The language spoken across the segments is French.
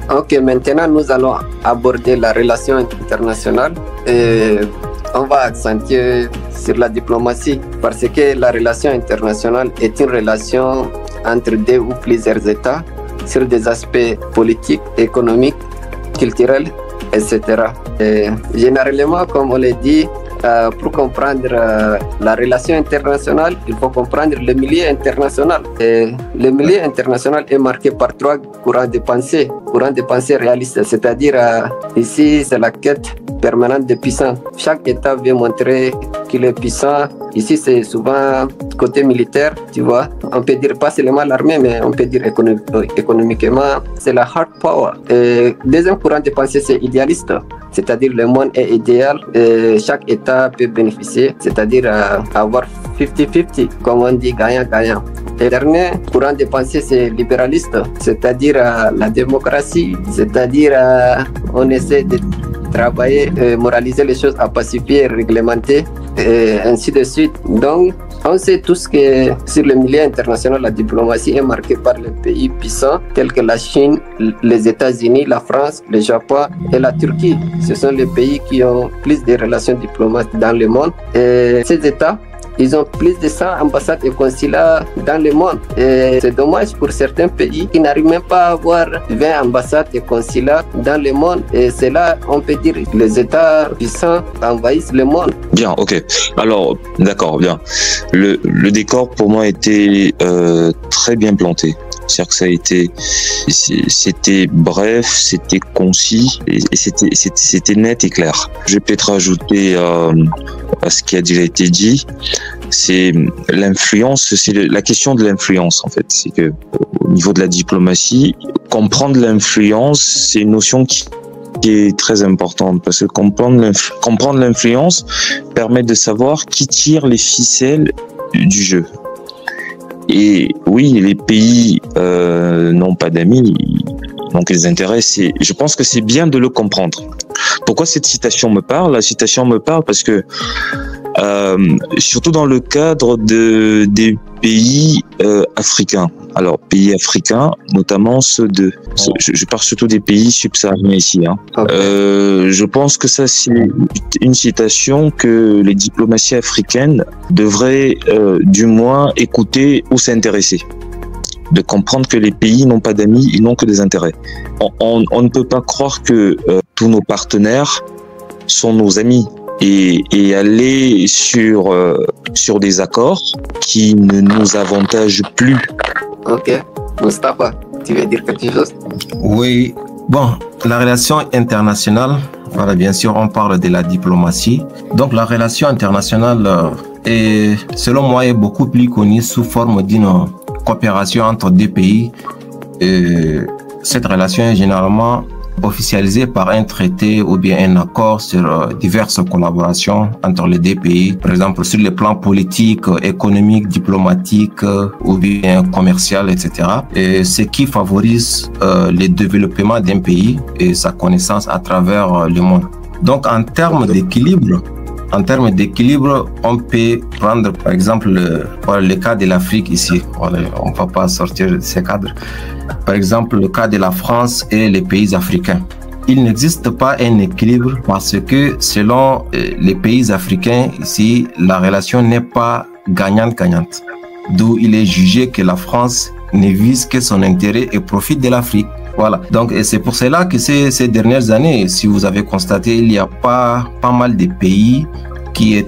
Ok, maintenant nous allons aborder la relation internationale et on va accentuer sur la diplomatie parce que la relation internationale est une relation entre deux ou plusieurs États sur des aspects politiques, économiques, culturels, etc. Et généralement, comme on l'a dit, pour comprendre la relation internationale, il faut comprendre le milieu international. Et le milieu international est marqué par trois courants de pensée. Courants de pensée réalistes, c'est-à-dire ici, c'est la quête permanente de puissance. Chaque État veut montrer qu'il est puissant. Ici, c'est souvent côté militaire, tu vois. On peut dire pas seulement l'armée, mais on peut dire économiquement, c'est la hard power. Et deuxième courant de pensée, c'est idéaliste. C'est-à-dire le monde est idéal et chaque État peut bénéficier, c'est-à-dire avoir 50-50, comme on dit, gagnant-gagnant. Et dernier courant de pensée, c'est libéraliste, c'est-à-dire la démocratie, c'est-à-dire on essaie de travailler, moraliser les choses, à pacifier, réglementer, et ainsi de suite. Donc, on sait tous que sur le milieu international, la diplomatie est marquée par les pays puissants tels que la Chine, les États-Unis, la France, le Japon et la Turquie. Ce sont les pays qui ont plus de relations diplomatiques dans le monde. Et ces États, ils ont plus de 100 ambassades et consulats dans le monde. Et c'est dommage pour certains pays qui n'arrivent même pas à avoir 20 ambassades et consulats dans le monde. Et c'est là, on peut dire, que les États puissants envahissent le monde. Bien, ok. Alors, d'accord, bien. Le décor, pour moi, était très bien planté. C'est-à-dire que ça a été, c'était bref, c'était concis et c'était net et clair. Je vais peut-être rajouter à ce qui a déjà été dit, c'est l'influence, c'est la question de l'influence en fait. C'est que au niveau de la diplomatie, comprendre l'influence, c'est une notion qui est très importante parce que comprendre l'influence permet de savoir qui tire les ficelles du jeu. Et oui, les pays n'ont pas d'amis, donc les intérêts, je pense que c'est bien de le comprendre. Pourquoi cette citation me parle? La citation me parle parce que surtout dans le cadre des pays africains. Alors, pays africains, notamment ceux de... Je parle surtout des pays subsahariens ici. Hein. Okay. Je pense que ça, c'est une citation que les diplomaties africaines devraient du moins écouter ou s'intéresser. De comprendre que les pays n'ont pas d'amis, ils n'ont que des intérêts. On ne peut pas croire que tous nos partenaires sont nos amis. Et aller sur des accords qui ne nous avantagent plus. Ok. Moustapha, tu veux dire quelque chose? Oui. Bon, la relation internationale, voilà, bien sûr, on parle de la diplomatie. Donc, la relation internationale est, selon moi, est beaucoup plus connue sous forme d'une coopération entre deux pays. Et cette relation est généralement officialisé par un traité ou bien un accord sur diverses collaborations entre les deux pays, par exemple sur les plans politiques, économiques, diplomatiques ou bien commercial, etc. Et ce qui favorise le développement d'un pays et sa connaissance à travers le monde. Donc en termes d'équilibre, on peut prendre par exemple le cas de l'Afrique ici. On ne va pas sortir de ces cadres. Par exemple, le cas de la France et les pays africains. Il n'existe pas un équilibre parce que selon les pays africains ici, la relation n'est pas gagnante-gagnante. D'où il est jugé que la France ne vise que son intérêt et profite de l'Afrique. Voilà. Donc, c'est pour cela que ces dernières années, si vous avez constaté, il y a pas mal de pays qui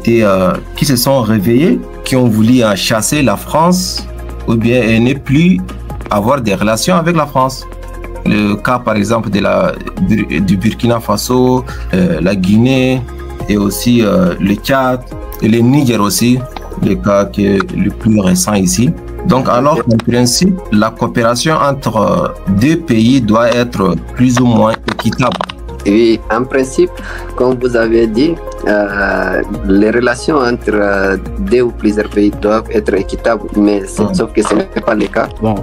se sont réveillés, qui ont voulu chasser la France ou bien ne plus avoir des relations avec la France. Le cas, par exemple, du Burkina Faso, la Guinée et aussi le Tchad et le Niger aussi, le cas qui est le plus récent ici. Donc, alors, en principe, la coopération entre deux pays doit être plus ou moins équitable. Oui, en principe, comme vous avez dit, les relations entre deux ou plusieurs pays doivent être équitables, mais sauf que ce n'est pas le cas. Bon,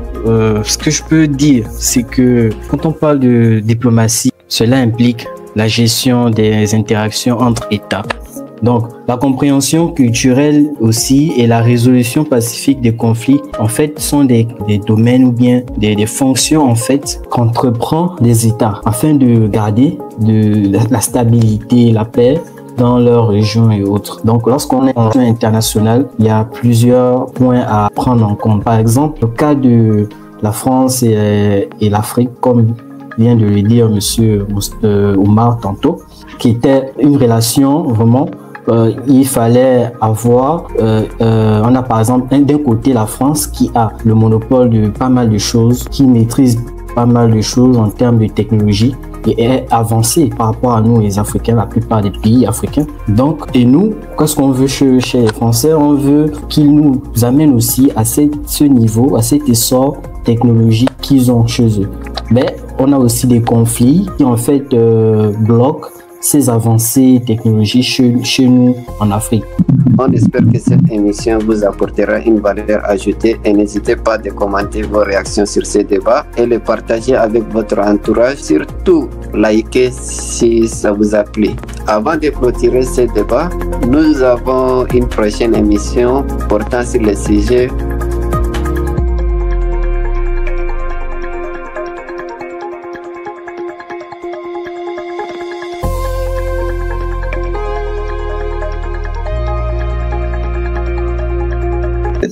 ce que je peux dire, c'est que quand on parle de diplomatie, cela implique la gestion des interactions entre États. Donc, la compréhension culturelle aussi et la résolution pacifique des conflits, en fait, sont des domaines ou bien des fonctions, en fait, qu'entreprend les États afin de garder la stabilité, la paix dans leur région et autres. Donc, lorsqu'on est en région internationale, il y a plusieurs points à prendre en compte. Par exemple, le cas de la France et l'Afrique, comme vient de le dire monsieur Oumar tantôt, qui était une relation vraiment, il fallait avoir, on a par exemple d'un côté la France qui a le monopole de pas mal de choses, qui maîtrise pas mal de choses en termes de technologie et est avancée par rapport à nous les Africains, la plupart des pays africains. Donc, et nous, qu'est-ce qu'on veut chez les Français? On veut qu'ils nous amènent aussi à ce niveau, à cet essor technologique qu'ils ont chez eux. Mais on a aussi des conflits qui en fait bloquent ces avancées technologiques chez nous en Afrique. On espère que cette émission vous apportera une valeur ajoutée et n'hésitez pas de commenter vos réactions sur ces débats et les partager avec votre entourage. Surtout, likez si ça vous a plu. Avant de clôturer ce débat, nous avons une prochaine émission portant sur le sujet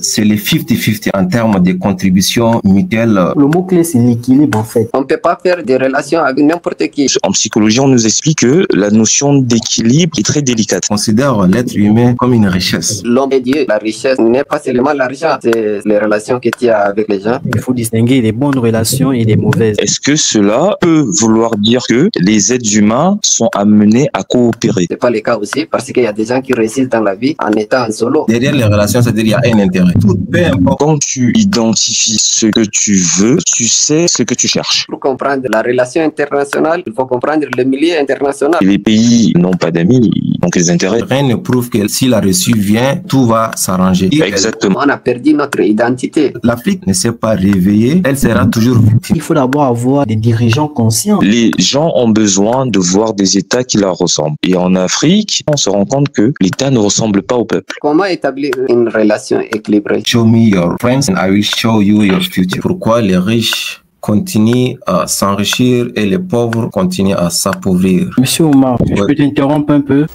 c'est les 50-50 en termes de contributions mutuelles. Le mot-clé, c'est l'équilibre en fait. On ne peut pas faire des relations avec n'importe qui. En psychologie, on nous explique que la notion d'équilibre est très délicate. On considère l'être humain comme une richesse. L'homme est Dieu. La richesse n'est pas seulement l'argent, c'est les relations que tu as avec les gens. Il faut distinguer les bonnes relations et les mauvaises. Est-ce que cela peut vouloir dire que les êtres humains sont amenés à coopérer? C'est pas le cas aussi, parce qu'il y a des gens qui réussissent dans la vie en étant en solo. Derrière les relations, c'est-à-dire qu'il y a un intérêt. Tout peu importe. Quand tu identifies ce que tu veux, tu sais ce que tu cherches. Pour comprendre la relation internationale, il faut comprendre le milieu international. Les pays n'ont pas d'amis, donc les intérêts. Rien ne prouve que si la reçue vient, tout va s'arranger. Exactement. On a perdu notre identité. L'Afrique ne s'est pas réveillée, elle sera toujours victime. Il faut d'abord avoir des dirigeants conscients. Les gens ont besoin de voir des États qui leur ressemblent. Et en Afrique, on se rend compte que l'État ne ressemble pas au peuple. Comment établir une relation équilibrée? Show me your friends and I will show you your future. Pourquoi les riches continuent à s'enrichir et les pauvres continuent à s'appauvrir? Monsieur Oumar, je peux t'interrompre un peu?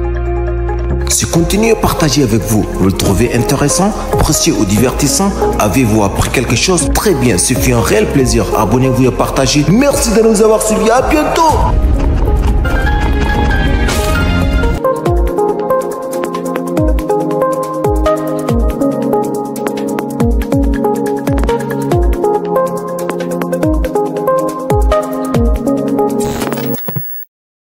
Ce contenu est partagé avec vous. Vous le trouvez intéressant, précieux ou divertissant? Avez-vous appris quelque chose? Très bien, ce fut un réel plaisir. Abonnez-vous et partagez. Merci de nous avoir suivis. À bientôt.